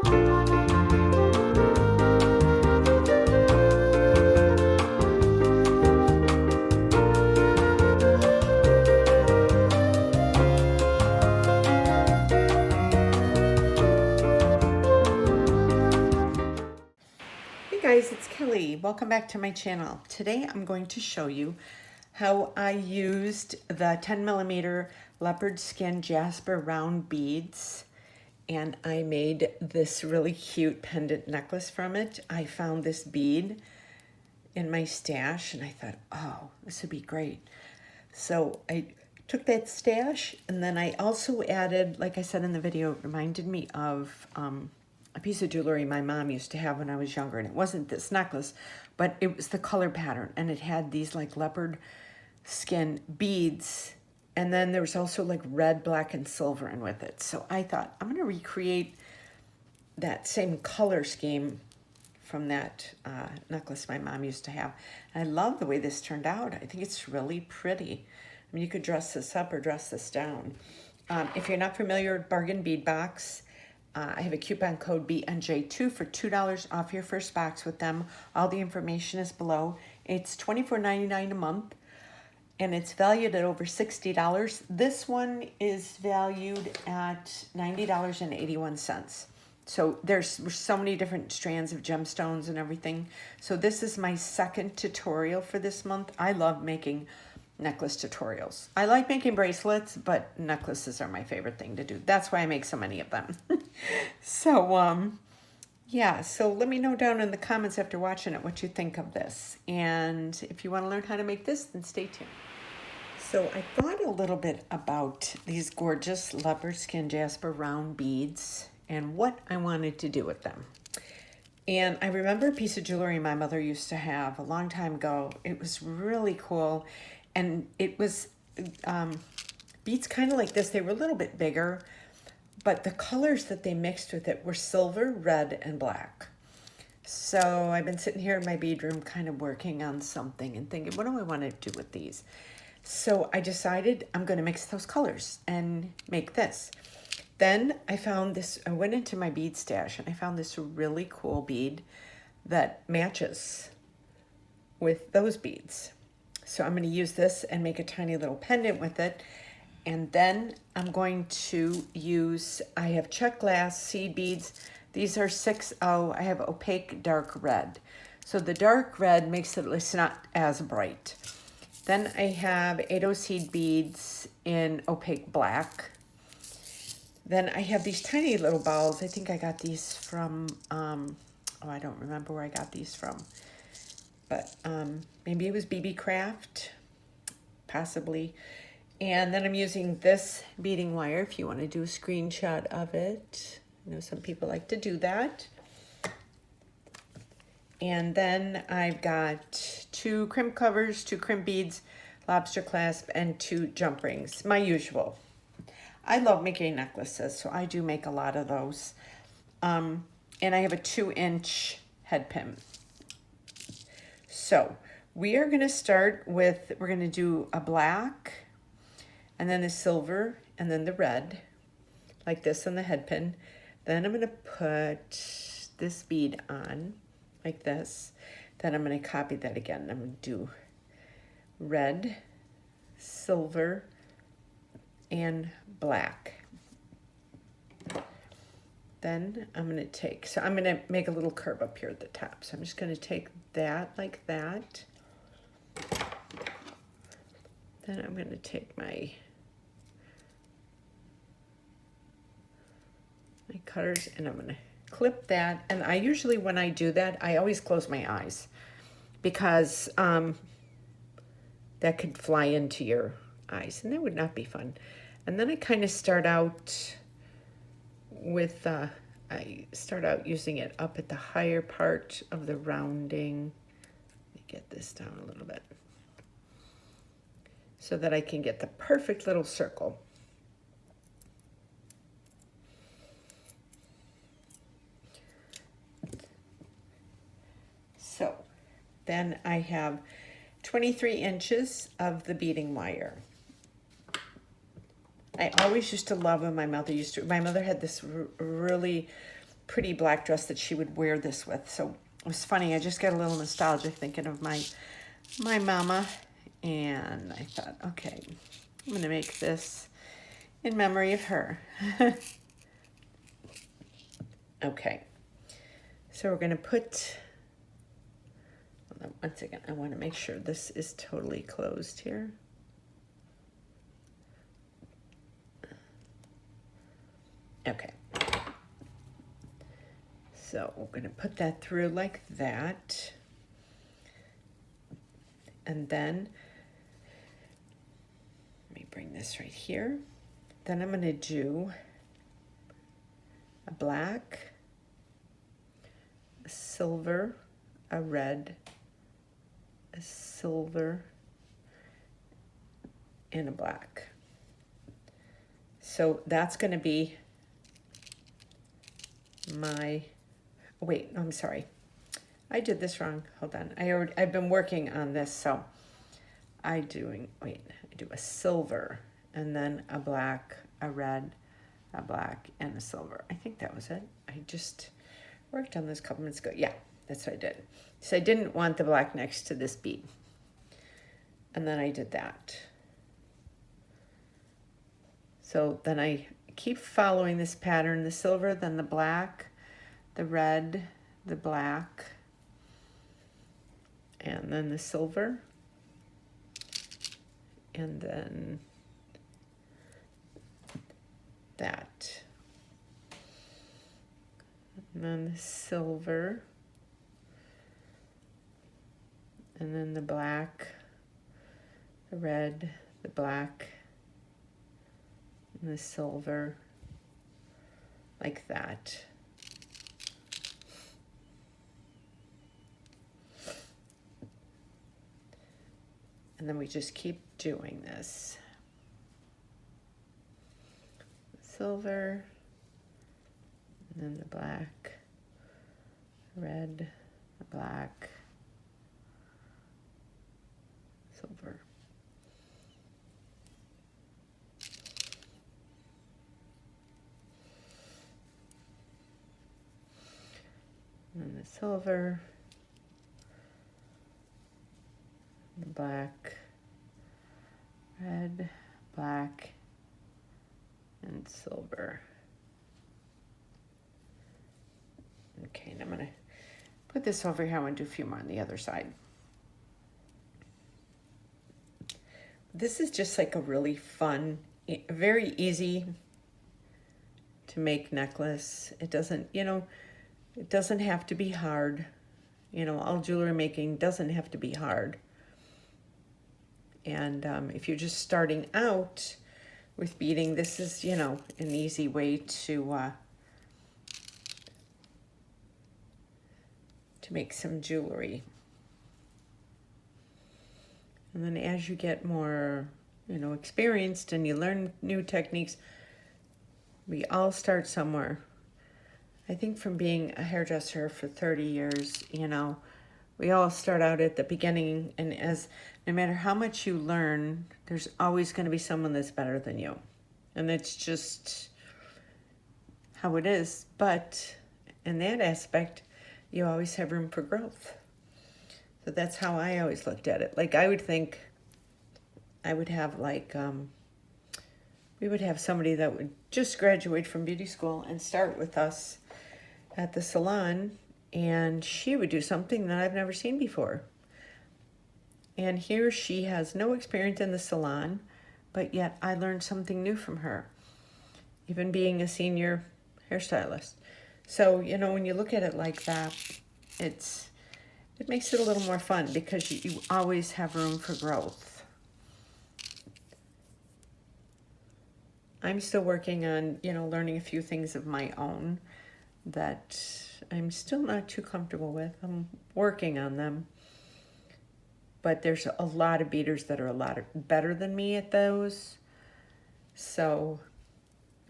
Guys, it's Kelly. Welcome back to my channel. Today I'm going to show you how I used the 10mm leopard skin jasper round beads, and I made this really cute pendant necklace from it. I found this bead in my stash and I thought, oh, this would be great. So I took that stash, and then I also added, like I said in the video, it reminded me of a piece of jewelry my mom used to have when I was younger, and it wasn't this necklace, but it was the color pattern, and it had these like leopard skin beads, and then there was also like red, black, and silver in with it. So I thought, I'm gonna recreate that same color scheme from that necklace my mom used to have. And I love the way this turned out. I think it's really pretty. I mean, you could dress this up or dress this down. If you're not familiar with Bargain Bead Box, I have a coupon code BNJ2 for $2 off your first box with them. All the information is below. It's $24.99 a month, and it's valued at over $60. This one is valued at $90.81. So there's so many different strands of gemstones and everything. So this is my second tutorial for this month. I love making necklace tutorials. I like making bracelets, but necklaces are my favorite thing to do. That's why I make so many of them. So, yeah, so let me know down in the comments after watching it what you think of this. And if you want to learn how to make this, then stay tuned. So I thought a little bit about these gorgeous leopard skin jasper round beads and what I wanted to do with them. And I remember a piece of jewelry my mother used to have a long time ago. It was really cool. And it was beads kind of like this. They were a little bit bigger, but the colors that they mixed with it were silver, red, and black. So I've been sitting here in my bead room kind of working on something and thinking, what do I want to do with these? So I decided I'm going to mix those colors and make this. Then I found this, I went into my bead stash and I found this really cool bead that matches with those beads. So I'm going to use this and make a tiny little pendant with it. And then I'm going to use, I have check glass seed beads. These are 6.0. I have opaque dark red. So the dark red makes it, it's not as bright. Then I have 8.0 seed beads in opaque black. Then I have these tiny little balls. I think I got these from, I don't remember where I got these from. But maybe it was BB Craft, possibly. And then I'm using this beading wire if you want to do a screenshot of it. I know some people like to do that. And then I've got 2 crimp covers, 2 crimp beads, lobster clasp, and 2 jump rings, my usual. I love making necklaces, so I do make a lot of those. And I have a 2-inch head pin. So we are going to start with, we're going to do a black, and then a silver, and then the red, like this on the head pin. Then I'm going to put this bead on, like this. Then I'm going to copy that again. I'm going to do red, silver, and black. Then I'm going to take, so I'm going to make a little curve up here at the top. So I'm just going to take that like that. Then I'm going to take my cutters and I'm going to clip that. And I usually, when I do that, I always close my eyes because that could fly into your eyes and that would not be fun. And then I kind of start out with, I start out using it up at the higher part of the rounding. Let me get this down a little bit so that I can get the perfect little circle. So then I have 23 inches of the beading wire. I always used to love when my mother had this really pretty black dress that she would wear this with. So it was funny. I just got a little nostalgic thinking of my mama, and I thought, okay, I'm gonna make this in memory of her. Okay, so we're gonna put, hold on one second, I wanna make sure this is totally closed here. Okay, so we're gonna put that through like that. And then, let me bring this right here. Then I'm gonna do a black, a silver, a red, a silver, and a black. So that's gonna be my, wait, I'm sorry. I did this wrong, hold on. I've been working on this, so I do a silver, and then a black, a red, a black, and a silver. I think that was it. I just worked on this a couple minutes ago. Yeah, that's what I did. So I didn't want the black next to this bead. And then I did that. So then I keep following this pattern, the silver, then the black, the red, the black, and then the silver, and then that, and then the silver, and then the black, the red, the black, and the silver, like that. And then we just keep doing this. Silver, and then the black, red, the black, silver. And then the silver, the black, red, black, and silver. Okay, and I'm gonna put this over here. I want to do a few more on the other side. This is just like a really fun, very easy to make necklace. It doesn't, it doesn't have to be hard. All jewelry making doesn't have to be hard. And if you're just starting out with beading, this is, an easy way to make some jewelry. And then as you get more, experienced and you learn new techniques, we all start somewhere. I think from being a hairdresser for 30 years, we all start out at the beginning, and no matter how much you learn, there's always going to be someone that's better than you. And it's just how it is. But in that aspect, you always have room for growth. So that's how I always looked at it. Like I would think I would have we would have somebody that would just graduate from beauty school and start with us at the salon, and she would do something that I've never seen before. And here she has no experience in the salon, but yet I learned something new from her, even being a senior hairstylist. So, when you look at it like that, it makes it a little more fun because you always have room for growth. I'm still working on, learning a few things of my own that I'm still not too comfortable with. I'm working on them. But there's a lot of beaders that are a lot better than me at those. So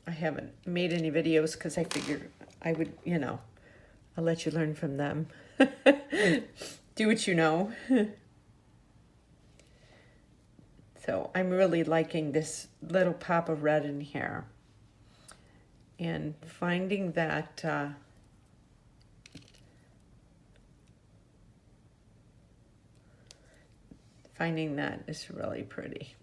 I haven't made any videos because I figured I would, I'll let you learn from them. Do what you know. So I'm really liking this little pop of red in here. And finding that finding that is really pretty.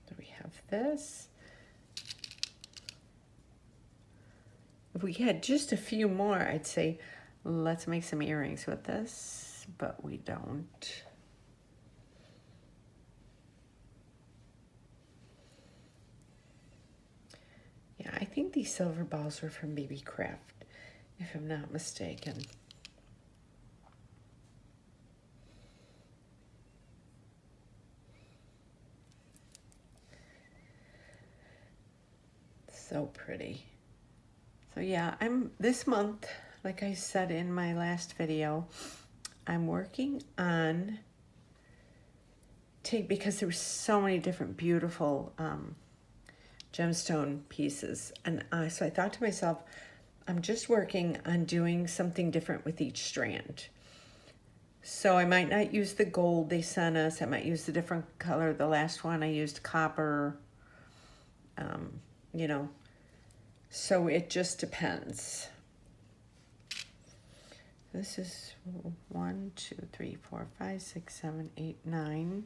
So we have this. If we had just a few more, I'd say, let's make some earrings with this, but we don't. Yeah, I think these silver balls were from Baby Craft, if I'm not mistaken. So pretty. So yeah, this month, like I said in my last video, I'm working on because there were so many different beautiful gemstone pieces, and so I thought to myself, I'm just working on doing something different with each strand. So I might not use the gold they sent us. I might use a different color. The last one I used copper, you know, so it just depends. This is 1, 2, 3, 4, 5, 6, 7, 8, 9,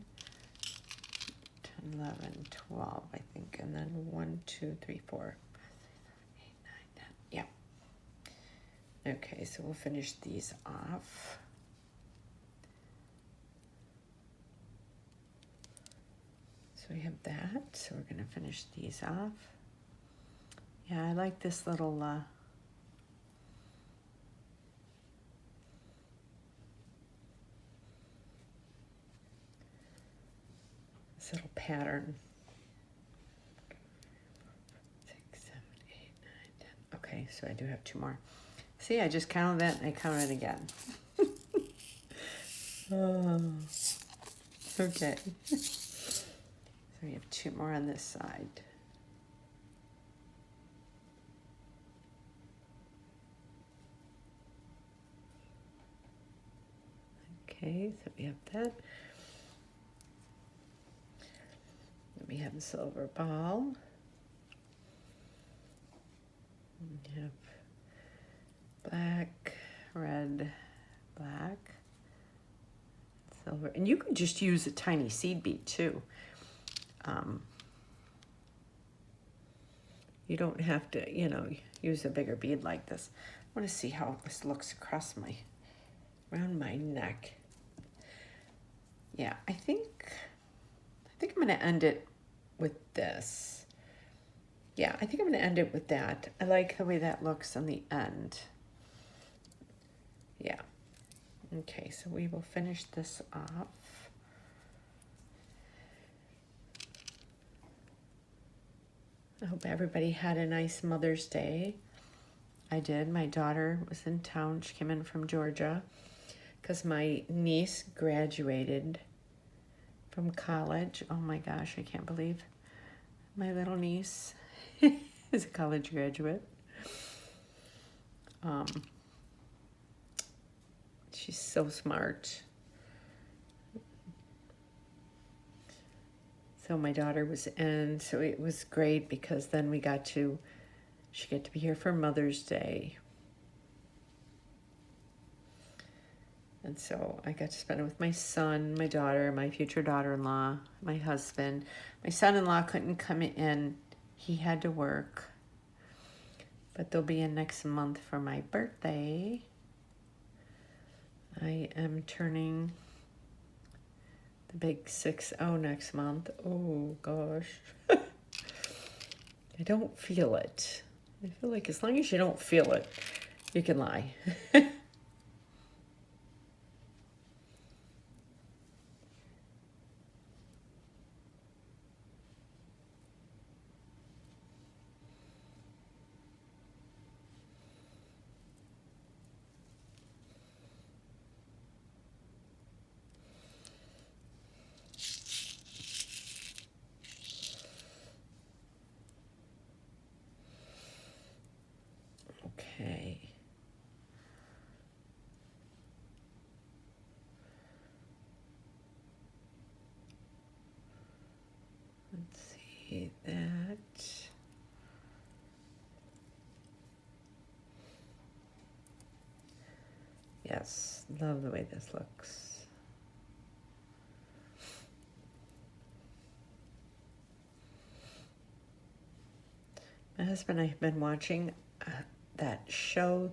10, 11, 12, I think, and then 1, 2, 3, 4, 8, 9, 10. Yeah. Okay, so we'll finish these off. So we have that. So we're going to finish these off. Yeah, I like this little pattern. 6, 7, 8, 9, 10. Okay, so I do have 2 more. See, I just counted that and I counted it again. Oh, okay. So we have 2 more on this side. Okay, so we have that. We have the silver ball. We have black, red, black, silver. And you could just use a tiny seed bead too. You don't have to, you know, use a bigger bead like this. I want to see how this looks across around my neck. Yeah, I think I'm going to end it with this. Yeah, I think I'm going to end it with that. I like the way that looks on the end. Yeah. Okay, so we will finish this off. I hope everybody had a nice Mother's Day. I did. My daughter was in town. She came in from Georgia because my niece graduated from college. Oh my gosh, I can't believe my little niece is a college graduate. She's so smart. So my daughter was in, so it was great because then she got to be here for Mother's Day. And so I got to spend it with my son, my daughter, my future daughter-in-law, my husband. My son-in-law couldn't come in. He had to work. But they'll be in next month for my birthday. I am turning the big 60 next month. Oh, gosh. I don't feel it. I feel like as long as you don't feel it, you can lie. Okay. Yes, love the way this looks. My husband and I have been watching that show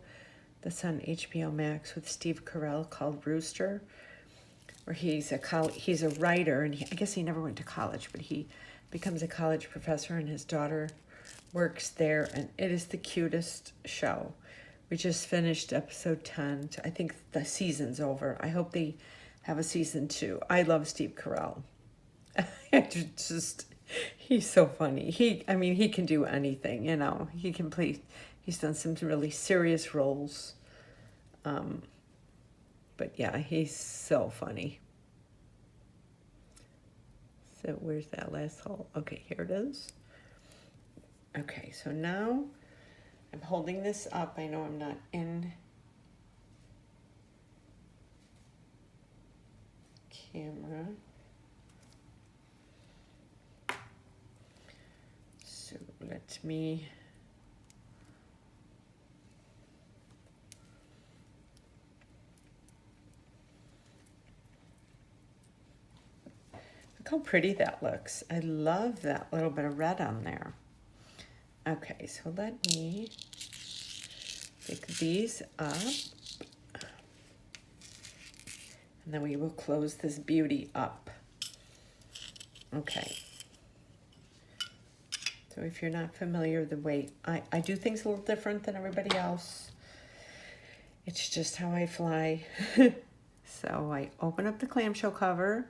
that's on HBO Max with Steve Carell called Rooster, where he's a writer, and I guess he never went to college, but he becomes a college professor, and his daughter works there, and it is the cutest show. We just finished episode 10. I think the season's over. I hope they have a season 2. I love Steve Carell. He's so funny. He can do anything, you know. He can play. He's done some really serious roles. But yeah, he's so funny. So where's that last hole? Okay, here it is. Okay, so now I'm holding this up. I know I'm not in camera. So let me look how pretty that looks. I love that little bit of red on there. Okay, so let me pick these up. And then we will close this beauty up. Okay. So if you're not familiar with the way, I do things a little different than everybody else. It's just how I fly. So I open up the clamshell cover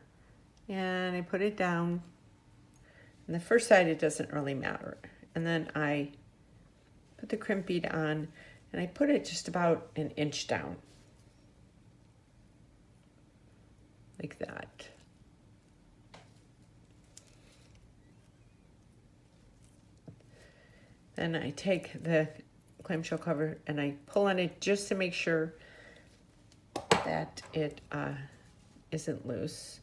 and I put it down. And the first side, it doesn't really matter. And then I put the crimp bead on and I put it just about an inch down. Like that. Then I take the clamshell cover and I pull on it just to make sure that it isn't loose.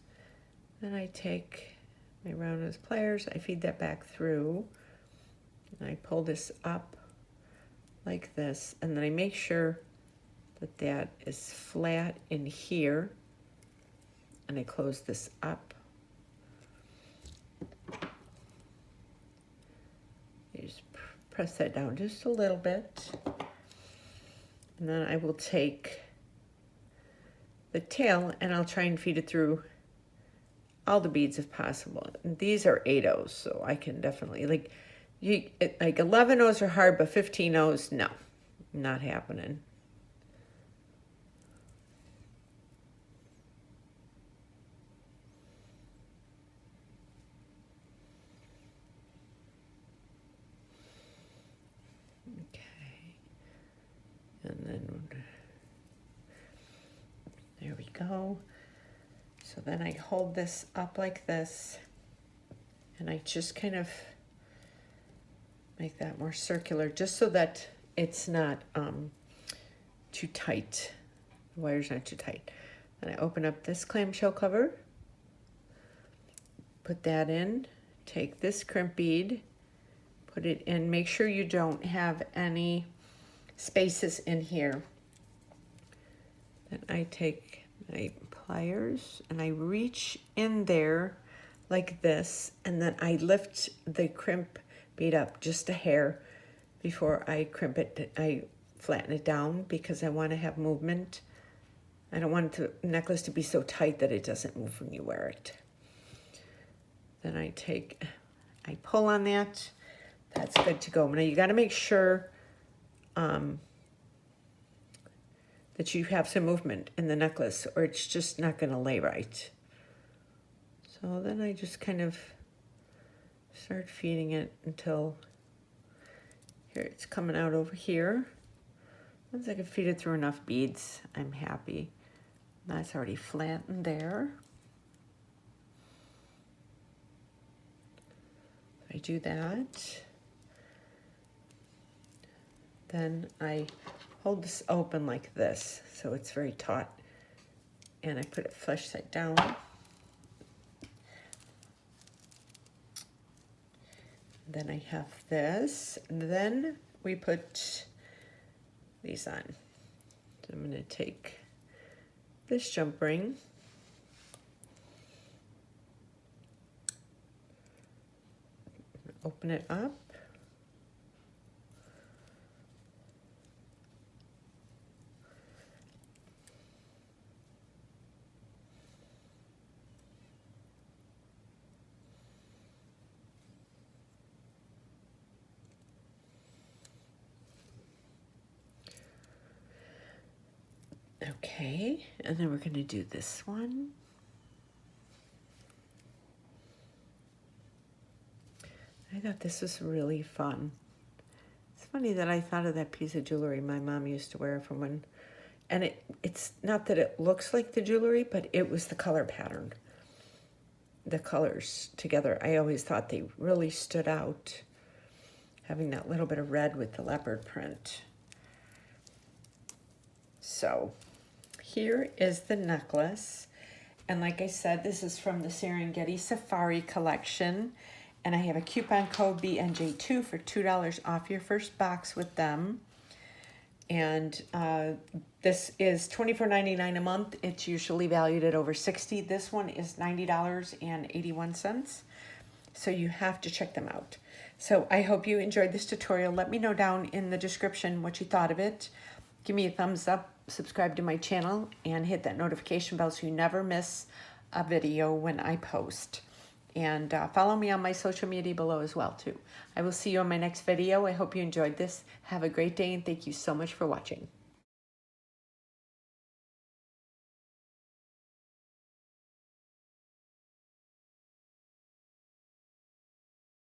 Then I take my round nose pliers, I feed that back through, and I pull this up like this, and then I make sure that that is flat in here, and I close this up. You just press that down just a little bit, and then I will take the tail and I'll try and feed it through all the beads if possible. And these are 8/0s, so I can definitely, like 11/0s are hard, but 15/0s, no, not happening. Okay, and then there we go. So then I hold this up like this, and I just kind of make that more circular, just so that it's not too tight. The wire's not too tight. Then I open up this clamshell cover, put that in, take this crimp bead, put it in. Make sure you don't have any spaces in here. Then I take my pliers and I reach in there like this, and then I lift the crimp bead up just a hair before I crimp it. I flatten it down because I want to have movement. I don't want the necklace to be so tight that it doesn't move when you wear it. Then I pull on that. That's good to go. Now you got to make sure that you have some movement in the necklace, or it's just not going to lay right. So then I just kind of start feeding it until here it's coming out over here. Once I can feed it through enough beads, I'm happy. That's already flattened there. I do that. Then I hold this open like this, so it's very taut, and I put it flush side down. Then I have this, and then we put these on. So I'm going to take this jump ring. Open it up. Okay, and then we're going to do this one. I thought this was really fun. It's funny that I thought of that piece of jewelry my mom used to wear from when, and it's not that it looks like the jewelry, but it was the color pattern. The colors together, I always thought they really stood out, having that little bit of red with the leopard print. So here is the necklace. And like I said, this is from the Serengetti Safari collection. And I have a coupon code BNJ2 for $2 off your first box with them. And this is $24.99 a month. It's usually valued at over $60. This one is $90.81. So you have to check them out. So I hope you enjoyed this tutorial. Let me know down in the description what you thought of it. Give me a thumbs up, subscribe to my channel, and hit that notification bell so you never miss a video when I post. And follow me on my social media below as well, too. I will see you on my next video. I hope you enjoyed this. Have a great day, and thank you so much for watching.